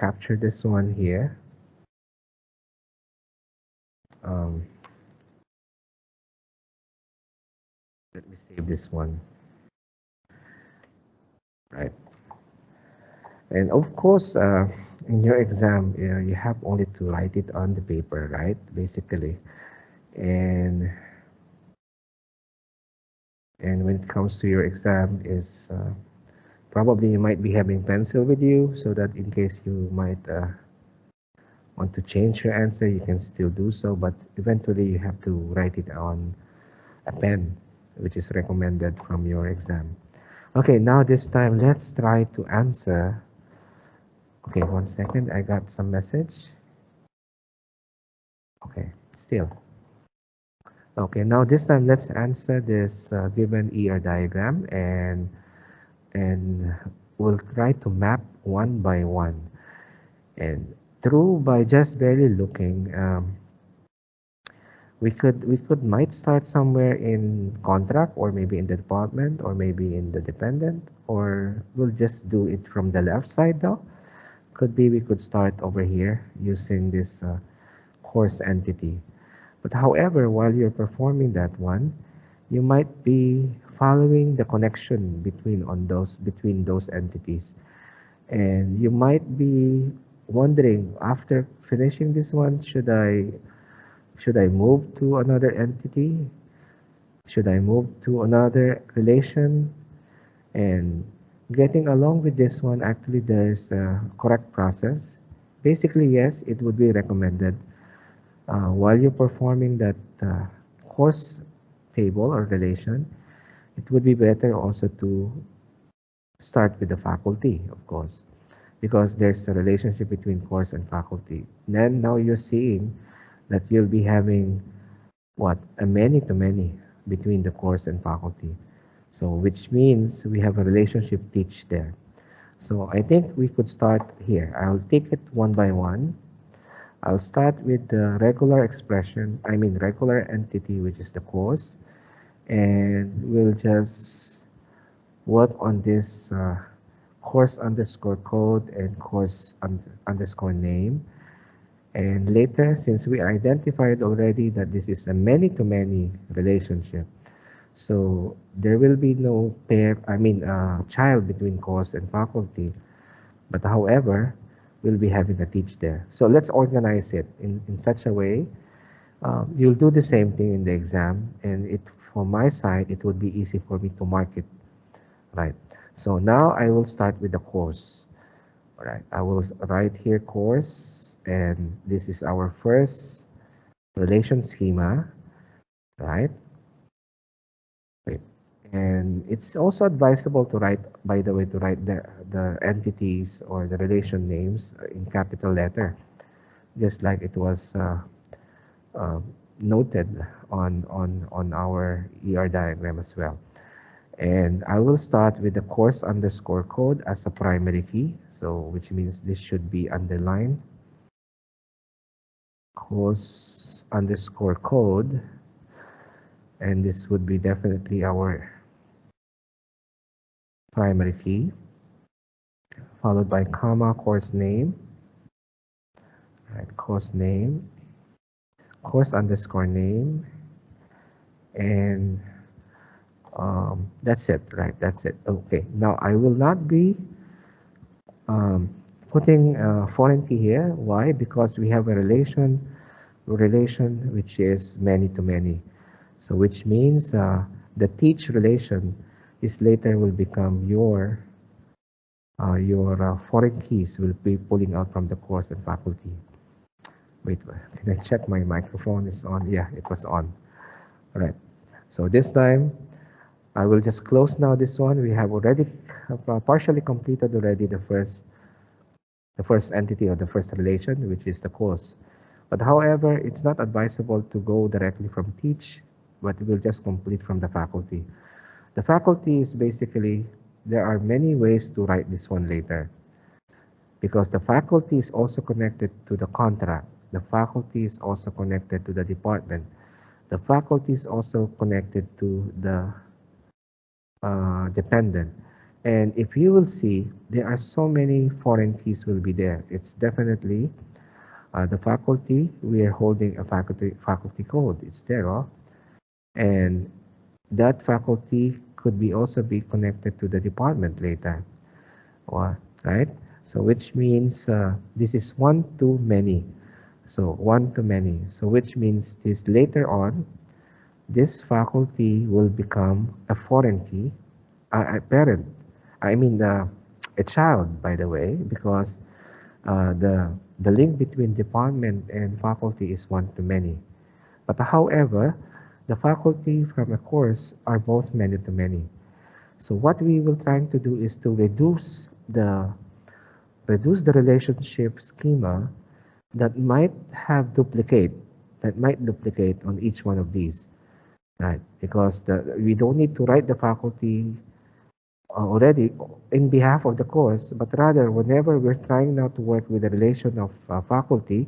capture this one here. Let me save this one. Right. And of course, in your exam, you have only to write it on the paper, right? Basically. And when it comes to your exam is probably you might be having pencil with you so that in case you might want to change your answer, you can still do so, but eventually you have to write it on a pen, which is recommended from your exam. Okay, now this time let's try to answer. Okay, 1 second, I got some message. Okay, still. Okay, now this time let's answer this given ER diagram, and we'll try to map one by one. And by just barely looking, we could might start somewhere in contract, or maybe in the department, or maybe in the dependent, or we'll just do it from the left side though. Could be we could start over here using this course entity. But however, while you're performing that one, you might be following the connection between those entities. And you might be wondering, after finishing this one, should I move to another entity? Should I move to another relation? And getting along with this one, actually there's a correct process. Basically, yes, it would be recommended while you're performing that course table or relation, it would be better also to start with the faculty, of course, because there's a relationship between course and faculty. Then now you're seeing that you'll be having a many-to-many between the course and faculty. So which means we have a relationship teach there. So I think we could start here. I'll take it one by one. I'll start with the regular expression, regular entity, which is the course, and we'll just work on this course underscore code and course underscore name. And later, since we identified already that this is a many-to-many relationship, so there will be no child between course and faculty, but however, we'll be having a teach there. So let's organize it in such a way. You'll do the same thing in the exam, and from my side, it would be easy for me to mark it, right? So now I will start with the course. All right, I will write here course, and this is our first relation schema, right? Wait. And it's also advisable to write, by the way, the entities or the relation names in capital letter, just like it was noted on our ER diagram as well. And I will start with the course underscore code as a primary key, so which means this should be underlined. Course underscore code, and this would be definitely our primary key, followed by comma, course name, right, course name, course underscore name, and that's it, right? That's it. Okay, now I will not be putting a foreign key here. Why? Because we have a relation which is many-to-many. So which means the teach relation is later will become your foreign keys will be pulling out from the course and faculty. Wait, can I check my microphone is on? Yeah, it was on. All right. So this time, I will just close now this one. We have already partially completed already the first entity or the first relation, which is the course. But however, it's not advisable to go directly from teach, but we'll just complete from the faculty. The faculty is basically, there are many ways to write this one later, because the faculty is also connected to the contract. The faculty is also connected to the department. The faculty is also connected to the dependent. And if you will see, there are so many foreign keys will be there. It's definitely the faculty. We are holding a faculty code. It's there, oh? And that faculty could be also be connected to the department later, or right? So which means this is one to many. So one to many. So which means this later on, this faculty will become a foreign key, a parent. I mean a child, by the way, because the link between department and faculty is one to many. But however, the faculty from a course are both many to many. So what we will trying to do is to reduce the relationship schema that might have duplicate that might duplicate on each one of these, right? Because we don't need to write the faculty already in behalf of the course, but rather whenever we're trying now to work with the relation of faculty,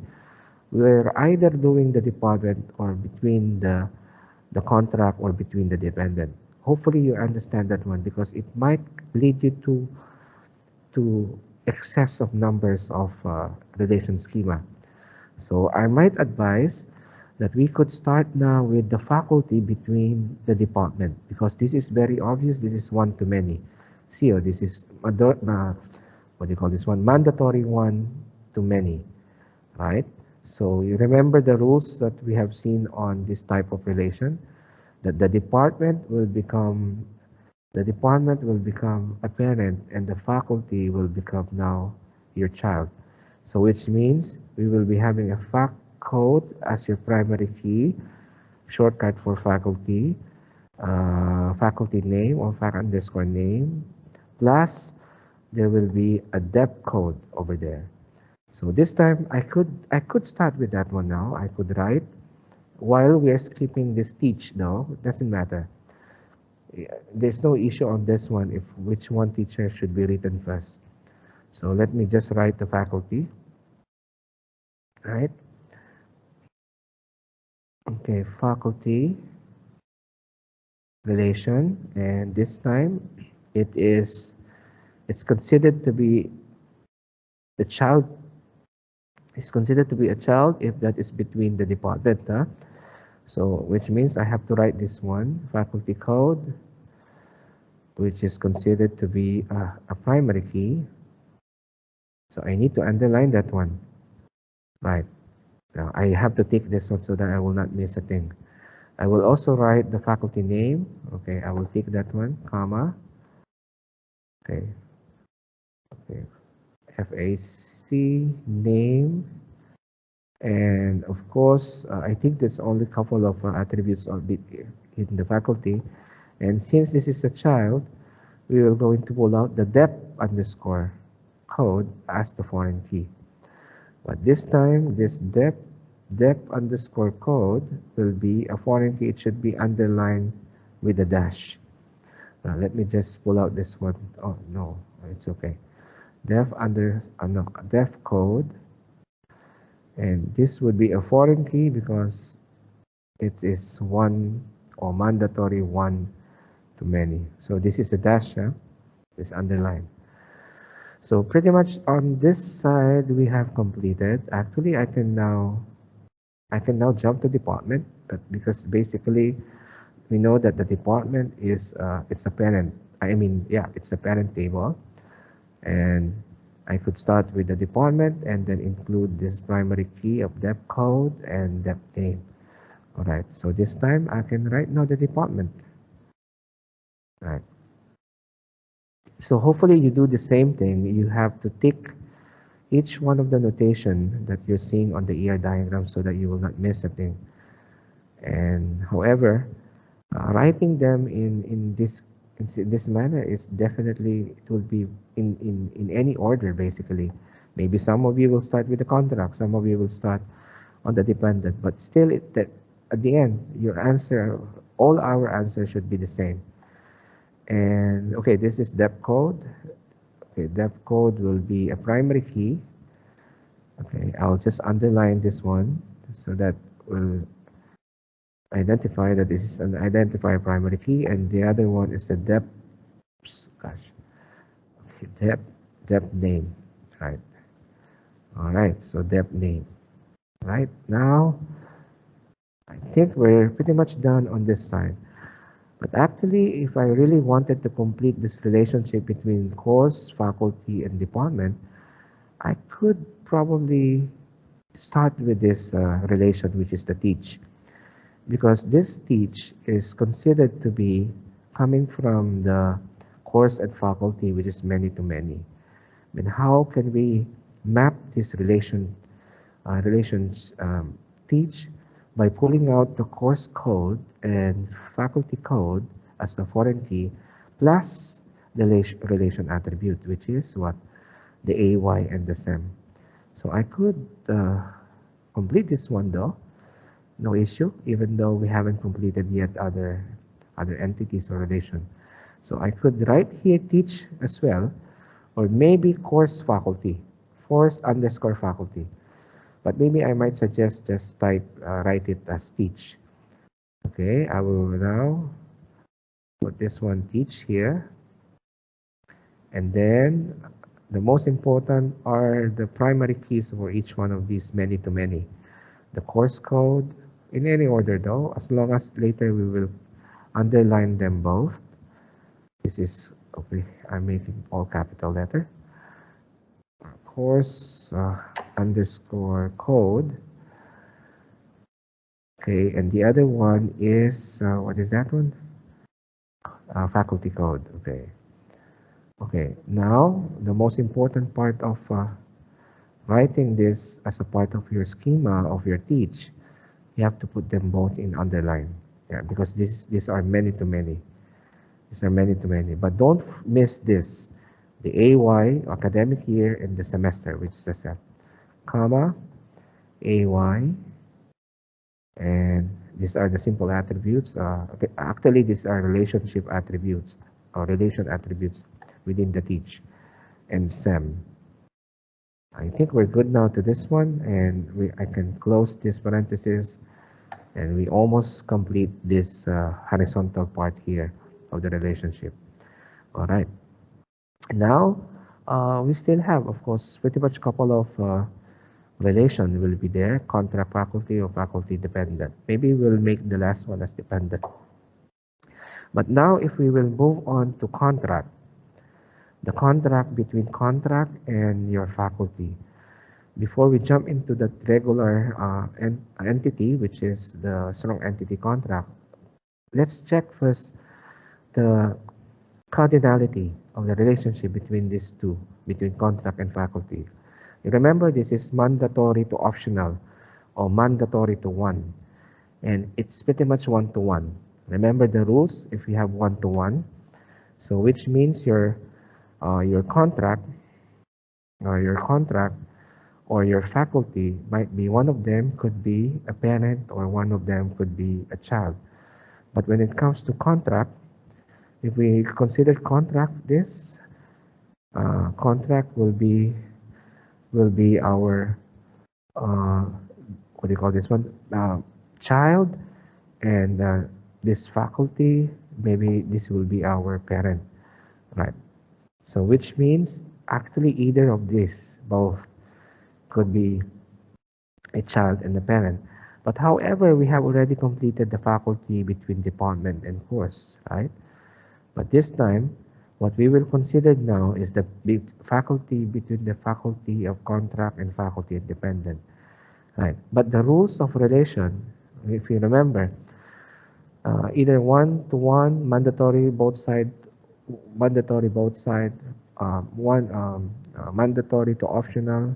we're either doing the department or between the contract or between the dependent. Hopefully you understand that one because it might lead you to excess of numbers of relation schema. So I might advise that we could start now with the faculty between the department because this is very obvious. This is one to many. See, this is what do you call this one? Mandatory one to many, right? So you remember the rules that we have seen on this type of relation, that the department will become a parent and the faculty will become now your child. So which means we will be having a fac code as your primary key, shortcut for faculty, faculty name or fac underscore name, plus there will be a dep code over there. So this time I could start with that one now. I could write while we are skipping this teach though, it doesn't matter. There's no issue on this one if which one teacher should be written first. So let me just write the faculty, right? Okay, faculty relation, and this time it's considered to be the child is considered to be a child if that is between the department, huh? So which means I have to write this one faculty code, which is considered to be a primary key. So I need to underline that one, right? Now I have to take this one so that I will not miss a thing. I will also write the faculty name. Okay, I will take that one, comma. Okay, okay. FAC name, and of course, I think there's only a couple of attributes in the faculty. And since this is a child, we are going to pull out the dep underscore code as the foreign key. But this time, this dep underscore code will be a foreign key. It should be underlined with a dash. Now, let me just pull out this one. Oh, no, it's okay. Def code, and this would be a foreign key because it is one or mandatory one to many. So this is a dash, huh? This underline. So pretty much on this side we have completed. Actually, I can now jump to department, but because basically we know that the department is it's a parent. I mean, yeah, it's a parent table, and I could start with the department and then include this primary key of dep code and dep name. All right. So this time I can write now the department. All right. So hopefully you do the same thing. You have to tick each one of the notation that you're seeing on the ER diagram so that you will not miss a thing. And however, writing them in this manner is definitely, it will be in any order basically. Maybe some of you will start with the contract, some of you will start on the dependent, but still that at the end your answer, all our answers should be the same. And okay, this is dep code. Okay, dep code will be a primary key. Okay, I'll just underline this one so that will identify that this is an identifier primary key, and the other one is the depth. Gosh, Dep dep name, right? All right, so dep name, right? Now, I think we're pretty much done on this side. But actually, if I really wanted to complete this relationship between course, faculty, and department, I could probably start with this relation, which is the teach, because this teach is considered to be coming from the course and faculty, which is many to many. Then how can we map this relations teach by pulling out the course code and faculty code as the foreign key plus the relation attribute, which is what? The AY and the SEM. So I could complete this one though, no issue, even though we haven't completed yet other entities or relation. So I could write here teach as well, or maybe course faculty, course underscore faculty. But maybe I might suggest just write it as teach. Okay, I will now put this one teach here. And then the most important are the primary keys for each one of these many to many. The course code, in any order though, as long as later we will underline them both. This is, okay, I'm making all capital letter. Course underscore code. Okay, and the other one is, what is that one? Faculty code, okay. Okay, now the most important part of writing this as a part of your schema of your teach, you have to put them both in underline. Yeah, because these are many to many. These are many to many. But don't miss this. The AY, academic year, and the semester, which is the set. Comma, AY, and these are the simple attributes. Okay, actually, these are relationship attributes or relation attributes within the teach and SEM. I think we're good now to this one, and I can close this parenthesis, and we almost complete this horizontal part here of the relationship. All right. Now, we still have, of course, pretty much couple of relation will be there, contract faculty or faculty dependent. Maybe we'll make the last one as dependent. But now if we will move on to contract, the contract between contract and your faculty. Before we jump into the regular entity, which is the strong entity contract, let's check first the cardinality of the relationship between these two, between contract and faculty. You remember, this is mandatory to optional or mandatory to one, and it's pretty much one-to-one. Remember the rules if you have one-to-one, so which means your contract or your faculty might be, one of them could be a parent or one of them could be a child. But when it comes to contract, if we consider contract, this contract will be our what do you call this one, child, and this faculty, maybe this will be our parent, right? So which means actually either of these both could be a child and a parent. But however, we have already completed the faculty between department and course, right? But this time, what we will consider now is the faculty between the faculty of contract and faculty independent, right? But the rules of relation, if you remember, either one-to-one, mandatory both side, mandatory to optional,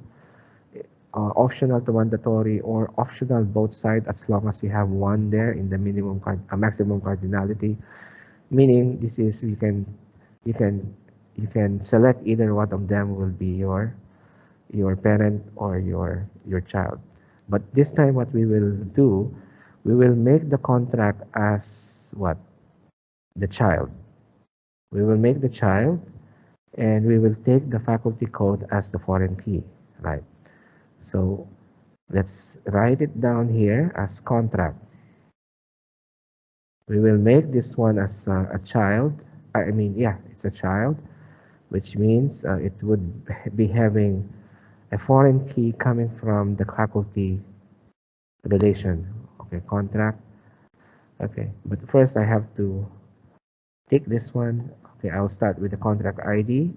optional to mandatory, or optional both side, as long as you have one there in the maximum cardinality. Meaning this is you can select either one of them will be your parent or your child. But this time what we will do, we will make the contract as what? The child. We will make the child, and we will take the faculty code as the foreign key, right? So let's write it down here as contract. We will make this one as a child. I mean, yeah, it's a child. which means it would be having a foreign key coming from the faculty relation. Okay, contract. Okay, but first I have to take this one. Okay, I'll start with the contract ID.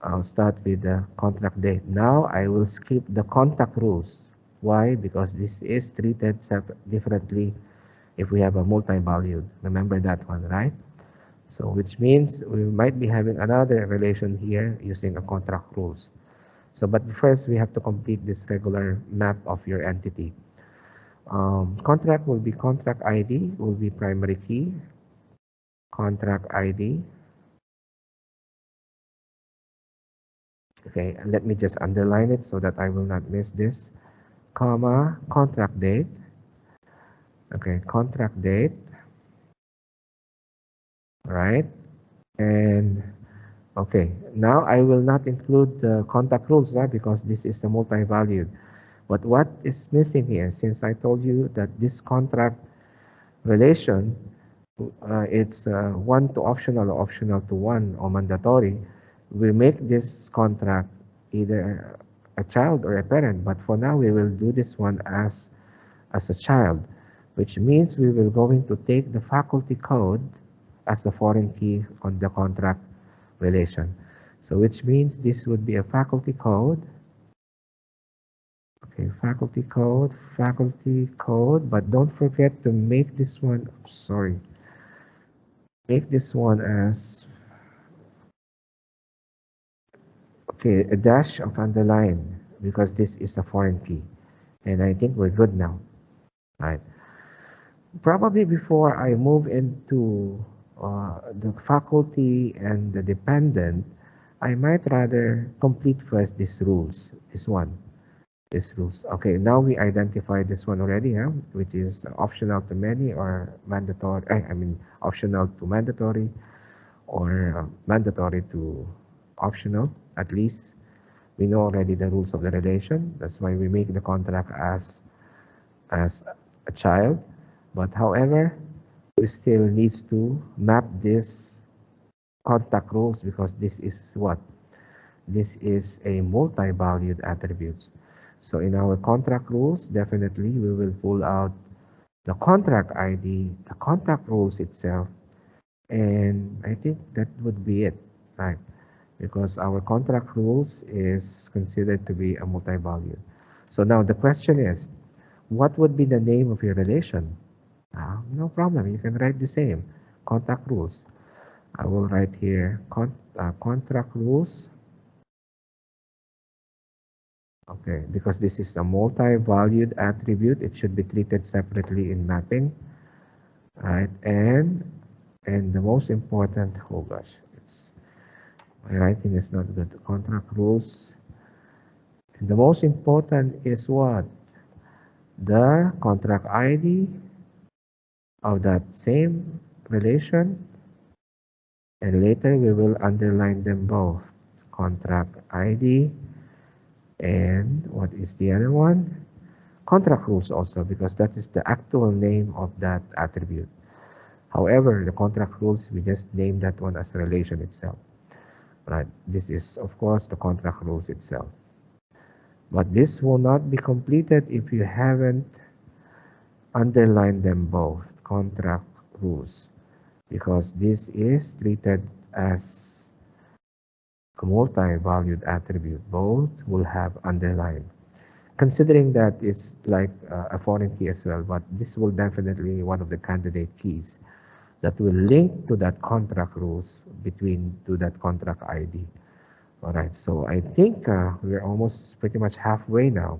I'll start with the contract date. Now I will skip the contact rules. Why? Because this is treated differently if we have a multi-valued. Remember that one, right? So which means we might be having another relation here using a contract rules. So but first we have to complete this regular map of your entity. Contract will be contract ID, will be primary key, contract ID. Okay, let me just underline it so that I will not miss this, comma, contract date. Okay, contract date, right? And okay, now I will not include the contact rules, right? Because this is a multi-valued. But what is missing here, since I told you that this contract relation, it's one to optional or optional to one or mandatory, we make this contract either a child or a parent. But for now, we will do this one as a child, which means we will going to take the faculty code as the foreign key on the contract relation. So which means this would be a faculty code. Okay, faculty code, but don't forget to make this one, sorry, make this one as, okay, a dash of underline because this is a foreign key. And I think we're good now, right? Probably before I move into the faculty and the dependent, I might rather complete first these rules, this one. These rules. Okay, now we identify this one already, huh? Which is optional to many or mandatory, I mean, optional to mandatory or mandatory to optional. At least we know already the rules of the relation. That's why we make the contract as a child. But however, we still needs to map this contact rules because this is what? This is a multi-valued attributes. So in our contract rules, definitely we will pull out the contract ID, the contact rules itself, and I think that would be it, right? Because our contract rules is considered to be a multi-valued. So now the question is, what would be the name of your relation? No problem, you can write the same, contact rules. I will write here contract rules. Okay, because this is a multi-valued attribute, it should be treated separately in mapping, right? And the most important, oh gosh, it's my writing is not good. Contract rules. And the most important is what? The contract ID of that same relation, and later we will underline them both. Contract ID and what is the other one? Contract rules also, because that is the actual name of that attribute. However, the contract rules, we just name that one as relation itself, right? This is, of course, the contract rules itself. But this will not be completed if you haven't underlined them both, contract rules, because this is treated as a multi-valued attribute. Both will have underlined. Considering that it's like a foreign key as well, but this will definitely one of the candidate keys that will link to that contract rules between to that contract ID. All right, so I think we're almost pretty much halfway now,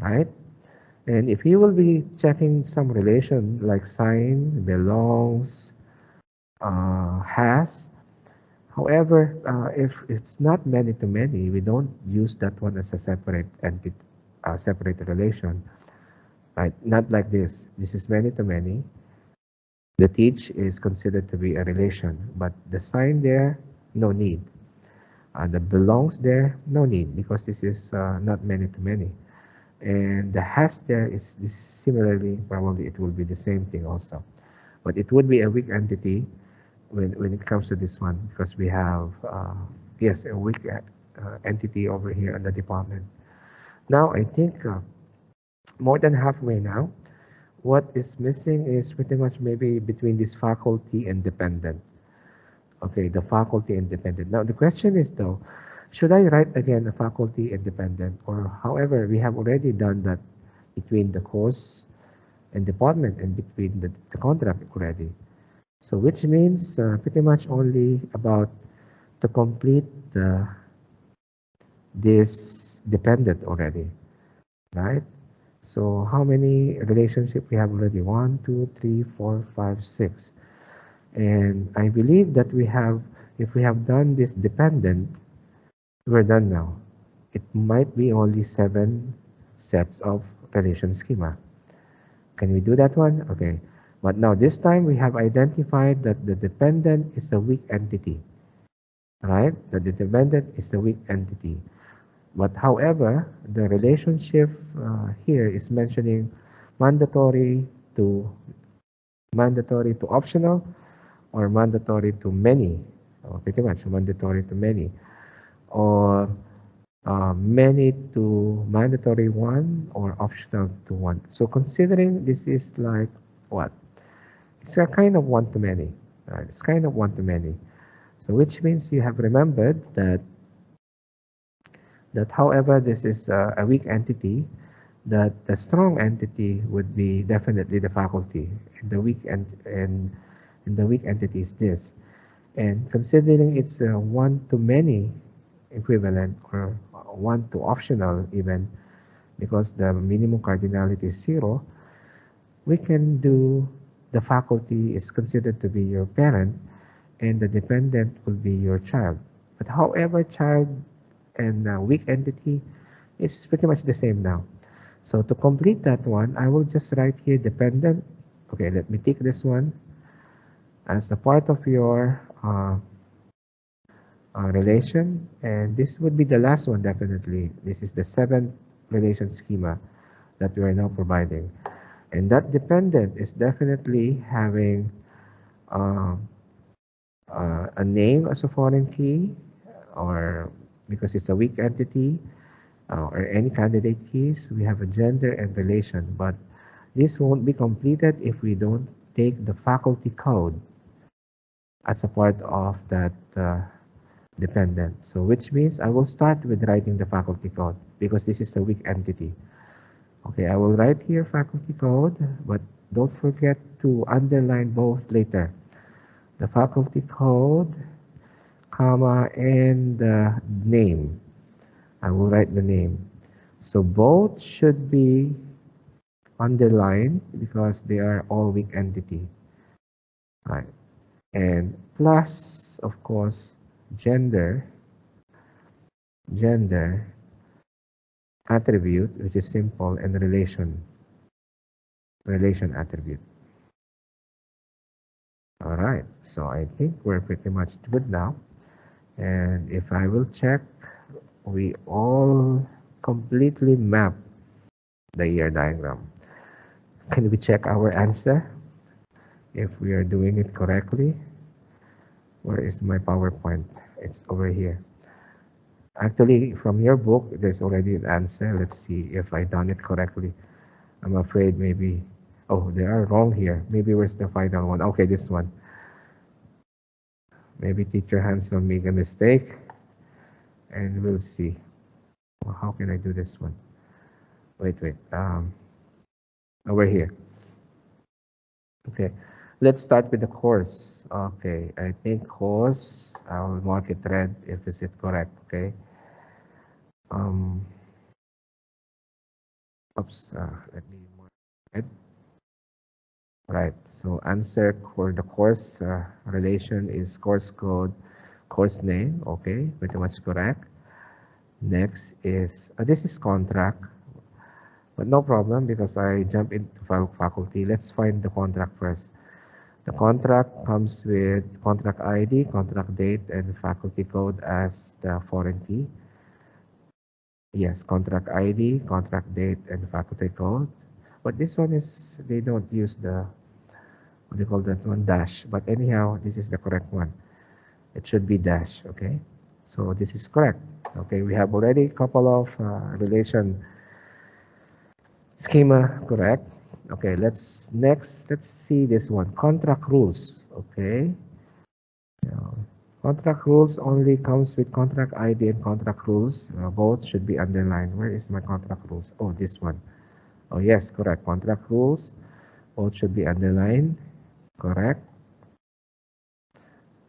right? And if you will be checking some relation like sign, belongs, has, however, if it's not many to many, we don't use that one as a separate entity, separate relation, right? Not like this. This is many to many. The teach is considered to be a relation, but the sign there, no need. The belongs there, no need, because this is not many to many. And the has there is this similarly, probably it will be the same thing also. But it would be a weak entity when it comes to this one, because we have yes, a weak entity over here in the department. Now I think more than halfway now. What is missing is pretty much maybe between this faculty and dependent. Okay, the faculty and dependent. Now the question is though, should I write again a faculty and dependent, or however we have already done that between the course and department and between the contract already. So which means pretty much only about to complete this dependent already, right? So how many relationship we have already? 1, 2, 3, 4, 5, 6. And I believe that we have, if we have done this dependent, we're done now. It might be only 7 sets of relation schema. Can we do that one? Okay. But now this time we have identified that the dependent is a weak entity, right? That the dependent is the weak entity. But however, the relationship here is mentioning mandatory to mandatory to optional or mandatory to many, or pretty much mandatory to many, or many to mandatory one or optional to one. So considering this is like what? It's a kind of one to many, right? It's kind of one to many. So which means you have remembered that however this is a weak entity, that the strong entity would be definitely the faculty, and the weak entity is this. And considering it's a one to many equivalent or one to optional even, because the minimum cardinality is 0, we can do the faculty is considered to be your parent and the dependent will be your child. But however, child and weak entity, it's pretty much the same now. So to complete that one, I will just write here dependent. Okay, let me take this one as a part of your relation, and this would be the last one definitely. This is the 7th relation schema that we are now providing. And that dependent is definitely having uh, a name as a foreign key, or because it's a weak entity, or any candidate keys, we have a gender and relation. But this won't be completed if we don't take the faculty code as a part of that dependent. So which means I will start with writing the faculty code because this is the weak entity. Okay, I will write here faculty code, but don't forget to underline both later. The faculty code, comma, and the name. I will write the name. So both should be underlined because they are all weak entity. Right. And plus, of course, gender attribute, which is simple, and relation attribute. All right, so I think we're pretty much good now. And if I will check, we all completely map the ER diagram. Can we check our answer if we are doing it correctly? Where is my PowerPoint? It's over here. Actually, from your book, there's already an answer. Let's see if I done it correctly. I'm afraid maybe, oh, they are wrong here. Maybe where's the final one? Okay, this one. Maybe teacher Hans will make a mistake and we'll see. Well, how can I do this one? Wait. Over here. Okay, let's start with the course. Okay, I think course, I'll mark it red if is it correct, okay? Oops, let me mark it. Right, so answer for the course relation is course code, course name, okay, pretty much correct. Next is, this is contract, but no problem because I jump into faculty. Let's find the contract first. The contract comes with contract ID, contract date, and faculty code as the foreign key. Yes, contract ID, contract date, and faculty code. But this one is, they don't use the what do you call that one? Dash. But anyhow, this is the correct one. It should be dash, okay? So this is correct. Okay, we have already a couple of relation schema correct. Okay, let's see this one. Contract rules, okay? Now, contract rules only comes with contract ID and contract rules. Both should be underlined. Where is my contract rules? Oh, this one. Oh, yes, correct. Contract rules, both should be underlined. Correct.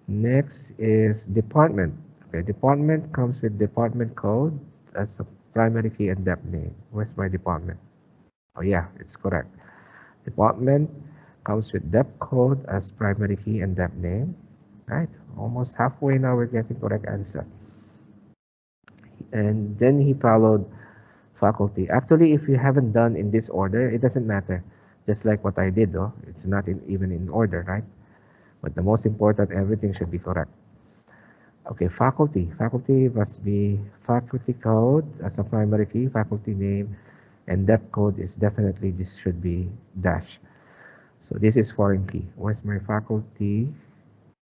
Next is department. Okay, department comes with department code as a primary key and dep name. Where's my department? Oh, yeah, it's correct. Department comes with dep code as primary key and dep name. Right? Almost halfway now, we're getting correct answer. And then he followed faculty. Actually, if you haven't done in this order, it doesn't matter. Just like what I did, though. It's not even in order, right? But the most important, everything should be correct. Okay, faculty. Faculty must be faculty code as a primary key, faculty name, and dep code is definitely, this should be dash. So this is foreign key. Where's my faculty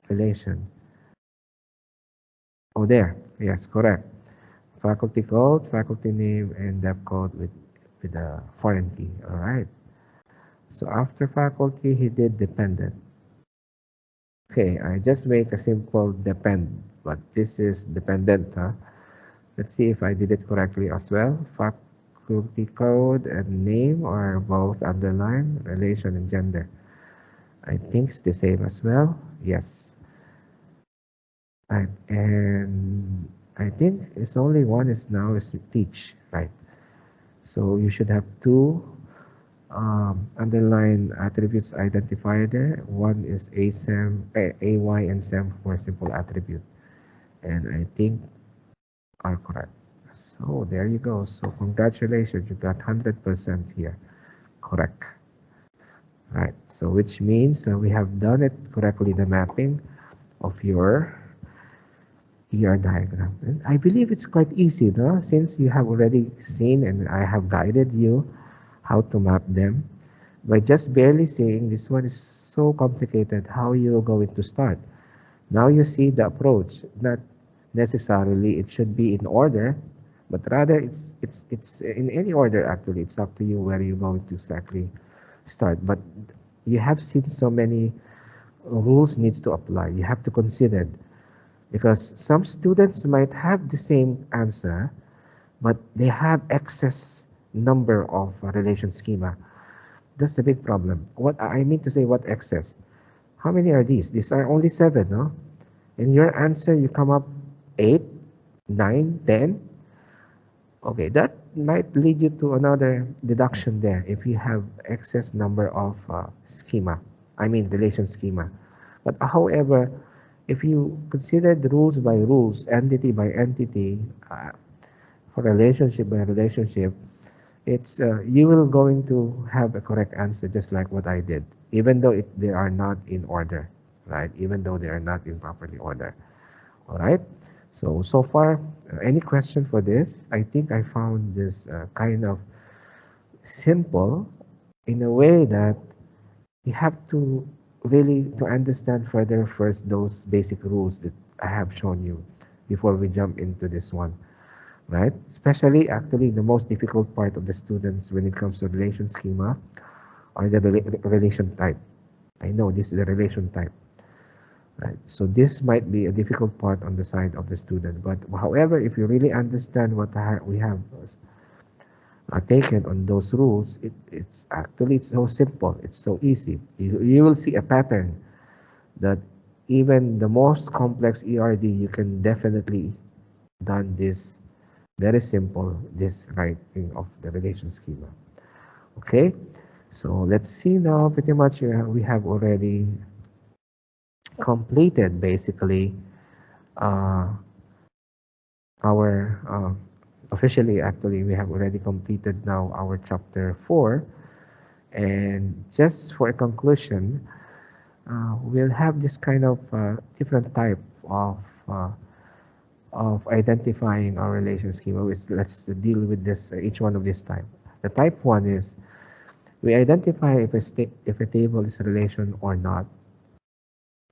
relation? Oh, there. Yes, correct. Faculty code, faculty name, and dep code with a foreign key. All right. So after faculty, he did dependent. Okay, I just make a simple depend, but this is dependent. Huh? Let's see if I did it correctly as well. Faculty code and name are both underlined, relation and gender. I think it's the same as well. Yes. Right. And I think it's only one is now is teach, right? So you should have two underline attributes identifier there. One is ASEM, AY and SEM for simple attribute. And I think are correct. So there you go. So congratulations, you got 100% here. Correct. Right. So which means we have done it correctly, the mapping of your ER diagram. And I believe it's quite easy, no? Since you have already seen and I have guided you how to map them. By just barely saying this one is so complicated, how you're going to start. Now you see the approach. Not necessarily it should be in order, but rather it's in any order actually. It's up to you where you're going to exactly start. But you have seen so many rules needs to apply. You have to consider because some students might have the same answer, but they have excess number of relation schema. That's the big problem. What I mean to say, what excess? How many are these? These are only 7, no? In your answer, you come up 8, 9, 10. Okay, that might lead you to another deduction there if you have excess number of schema. I mean relation schema. But however, if you consider the rules by rules, entity by entity, for relationship by relationship, it's you will going to have a correct answer just like what I did, even though they are not in order, right? Even though they are not in properly order. All right. So far, any question for this? I think I found this kind of simple in a way that you have to really to understand further first those basic rules that I have shown you before we jump into this one, right? Especially actually the most difficult part of the students when it comes to relation schema are the relation type. I know this is the relation type, right? So this might be a difficult part on the side of the student, but however, if you really understand what we have taken on those rules, it's actually it's so simple, it's so easy. You will see a pattern that even the most complex ERD, you can definitely done this very simple, this writing of the relation schema. Okay, so let's see now. Pretty much we have already completed basically uh, our officially actually we have already completed now our chapter 4, and just for a conclusion, we'll have this kind of different type uh, of identifying our relation schema. Let's deal with this each one of this type. The type 1 is We identify if a table is a relation or not,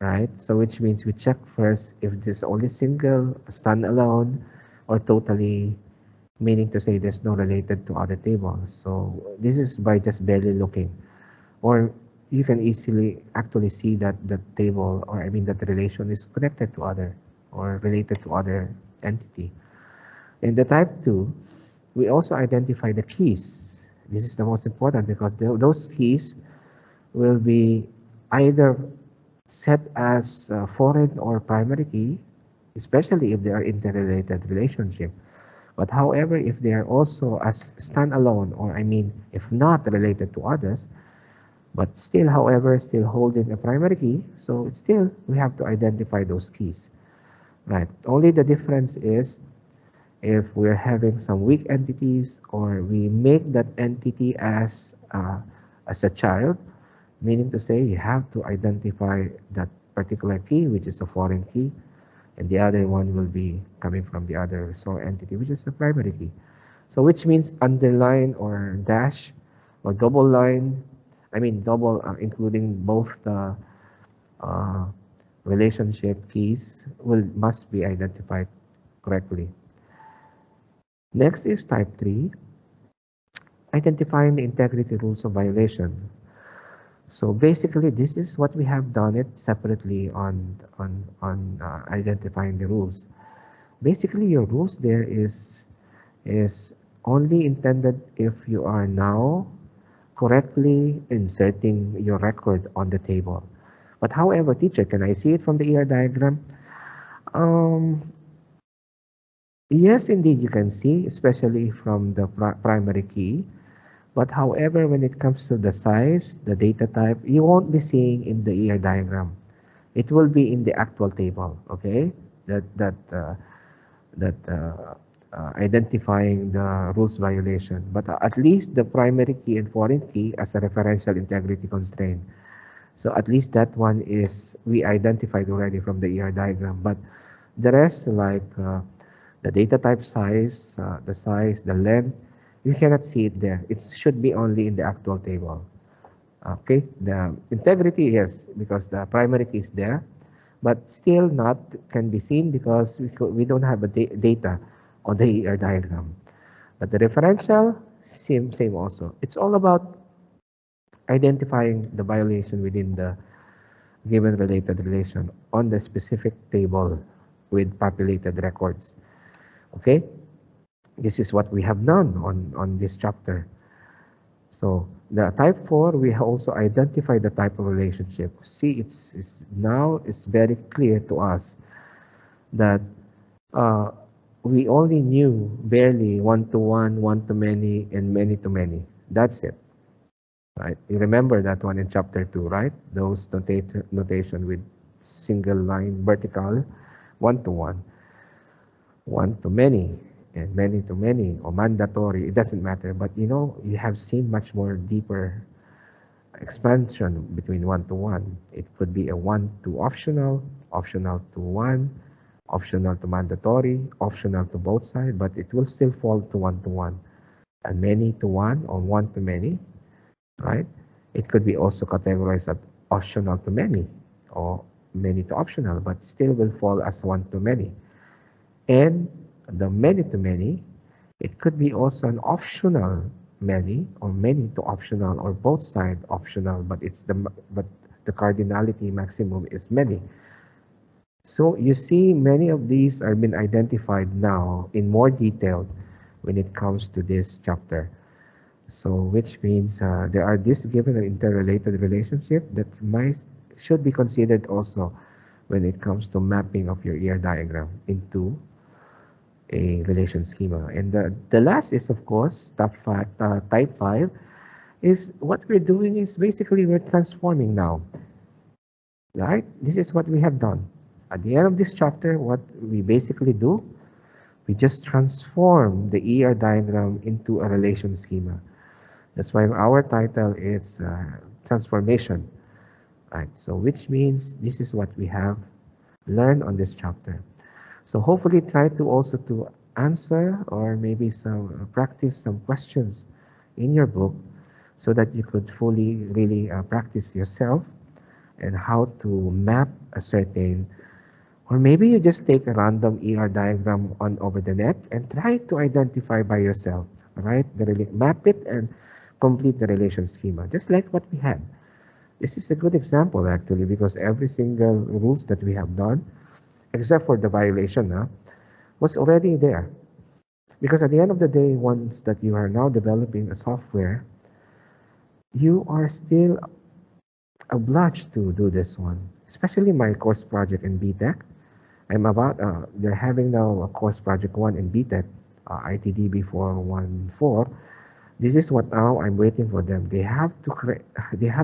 right? So which means we check first if this only single, standalone, or totally, meaning to say there's no related to other tables. So this is by just barely looking, or you can easily actually see that the table, or I mean that the relation is connected to other or related to other entity. In the type 2, we also identify the keys. This is the most important because those keys will be either set as foreign or primary key, especially if they are interrelated relationship. But however, if they are also as standalone, or I mean, if not related to others, but still, however, still holding a primary key, so it's still, we have to identify those keys, right? Only the difference is if we're having some weak entities, or we make that entity as a child, meaning to say you have to identify that particular key, which is a foreign key, and the other one will be coming from the other source entity, which is the primary key. So which means underline or dash or double line, I mean double, including both the uh, relationship keys must be identified correctly. Next is type 3, identifying the integrity rules of violation. So basically, this is what we have done it separately on identifying the rules. Basically, your rules there is only intended if you are now correctly inserting your record on the table. But however, teacher, can I see it from the ER diagram? Um, yes, indeed, you can see, especially from the primary key. But however, when it comes to the size, the data type, you won't be seeing in the ER diagram. It will be in the actual table, okay? That identifying the rules violation. But at least the primary key and foreign key as a referential integrity constraint. So at least that one is, we identified already from the ER diagram. But the rest, like the data type size, the size, the length, you cannot see it there. It should be only in the actual table. Okay, the integrity, yes, because the primary key is there, but still not can be seen because we don't have a data on the ER diagram. But the referential, same also. It's all about identifying the violation within the given related relation on the specific table with populated records. Okay, this is what we have done on this chapter. So the type 4, we also identify the type of relationship. See, now it's very clear to us that uh, we only knew barely one-to-one, one-to-many, and many-to-many. That's it, right? You remember that one in chapter 2, right? Those notation with single line vertical, one-to-one, one-to-many, and many-to-many, or mandatory. It doesn't matter, but you have seen much more deeper expansion between one-to-one. It could be a one to optional, optional to one, optional to mandatory, optional to both sides, but it will still fall to one-to-one. And many to one or one to many, right? It could be also categorized as optional to many or many to optional, but still will fall as one to many. And the many to many, it could be also an optional many or many to optional or both side optional, but the cardinality maximum is many. So you see, many of these are been identified now in more detail when it comes to this chapter. So which means there are this given an interrelated relationship that should be considered also when it comes to mapping of your ER diagram into a relation schema. And the last is, of course, type 5 is what we're doing is basically we're transforming now. Right? This is what we have done. At the end of this chapter, what we basically do, we just transform the ER diagram into a relation schema. That's why our title is transformation. Right? So which means this is what we have learned on this chapter. So hopefully try to also to answer or maybe some practice some questions in your book so that you could fully really practice yourself and how to map a certain, or maybe you just take a random ER diagram on over the net and try to identify by yourself, right? Map it and complete the relation schema, just like what we had. This is a good example actually because every single rules that we have done, except for the violation, was already there. Because at the end of the day, once that you are now developing a software, you are still obliged to do this one. Especially my course project in BTech. They're having now a course project 1 in BTech, ITDB 414. This is what now I'm waiting for them. They have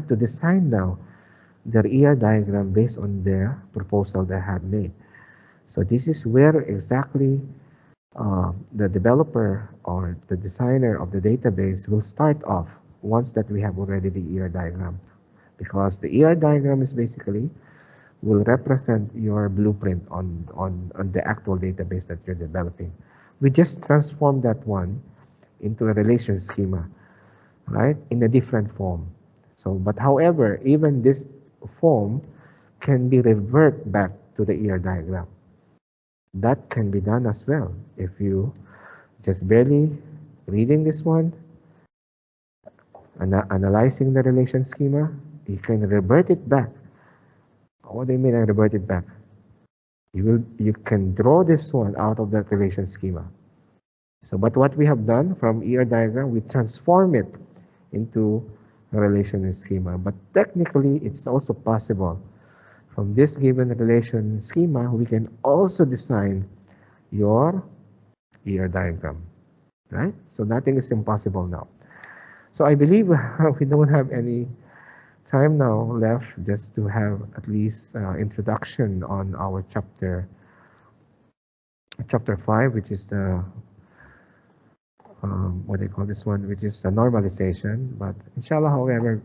to design now their ER diagram based on their proposal they had made. So this is where exactly the developer or the designer of the database will start off once that we have already the ER diagram. Because the ER diagram is basically will represent your blueprint on the actual database that you're developing. We just transform that one into a relation schema, right, in a different form. So, but however, even this form can be revert back to the ER diagram. That can be done as well. If you just barely reading this one, analyzing the relation schema, you can revert it back. What do you mean I revert it back? You can draw this one out of that relation schema. So, but what we have done from ER diagram, we transform it into a relation schema. But technically, it's also possible. From this given relation schema, we can also design your ER diagram, right? So nothing is impossible now. So I believe we don't have any time now left just to have at least introduction on our chapter 5, which is the what they call this one, which is a normalization. But inshallah, however,